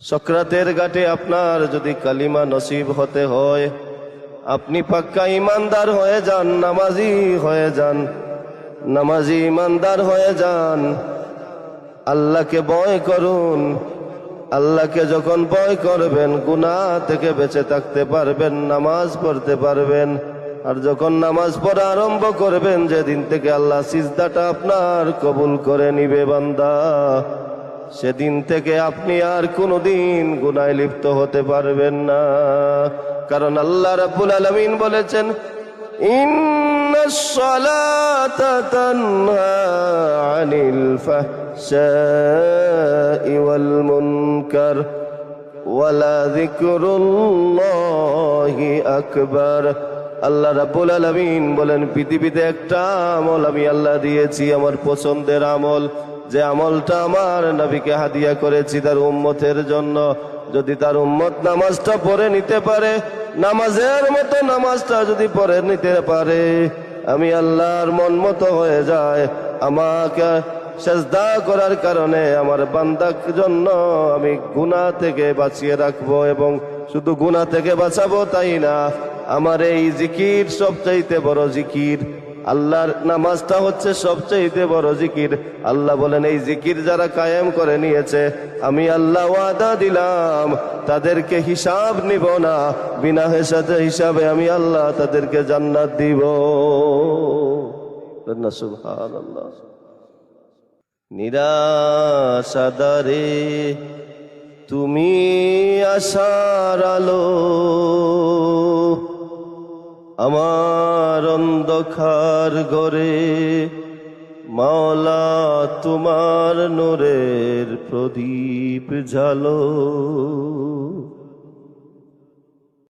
সকরাতের ঘাটে আপনার যদি কালিমা নসিব হতে হয়, আপনি পাক্কা ইমানদার হয়ে যান, নামাজি হয়ে যান, নামাজি ইমানদার হয়ে যান। আল্লাহকে ভয় করুন। আল্লাহকে যখন ভয় করবেন, গুনাহ থেকে বেঁচে থাকতে পারবেন, নামাজ পড়তে পারবেন। আর যখন নামাজ পড়া আরম্ভ করবেন, যেদিন থেকে আল্লাহ সিজদাটা আপনার কবুল করে নিবে বান্দা, সেদিন থেকে আপনি আর কোনোদিন গুনাহে লিপ্ত হতে পারবেন না। কারণ আল্লাহ রাব্বুল আলামিন বলেছেন, ইন্নাস সালাতা তানহা আনিল ফাহশাই ওয়াল মুনকার ওয়ালা যিকরুল্লাহি আকবার। আল্লাহ রাব্বুল আলামিন বলেন, পৃথিবীতে একটা আমল আমি আল্লাহ দিয়েছি, আমার পছন্দের আমল, যে আমলটা আমার নবীকে হাদিয়া করেছি তার উম্মতের জন্য। যদি তার উম্মত নামাজটা পড়ে নিতে পারে, নামাজের মতো নামাজটা যদি পড়ে নিতে পারে, আমি আল্লাহর মন মতো হয়ে যায়। আমাকে সেজদা করার কারণে আমার বান্দার জন্য আমি গুনাহ থেকে বাঁচিয়ে রাখবো, এবং শুধু গুনাহ থেকে বাঁচাবো তাই না, আমার এই জিকির সবচাইতে বড় জিকির। আল্লাহর নামাজটা হচ্ছে সবচাইতে বড় জিকির। আল্লাহ বলেন, এই জিকির যারা কায়েম করে নিয়েছে, আমি আল্লাহ ওয়াদা দিলাম তাদেরকে হিসাব নিব না, বিনা হিসাবে আমি আল্লাহ তাদেরকে জান্নাত দিব। সুবহানাল্লাহ। নিরাশাদারে তুমি আশার আলো, আমার অন্ধকার ঘরে মাওলা তোমার নূরের প্রদীপ জ্বালো।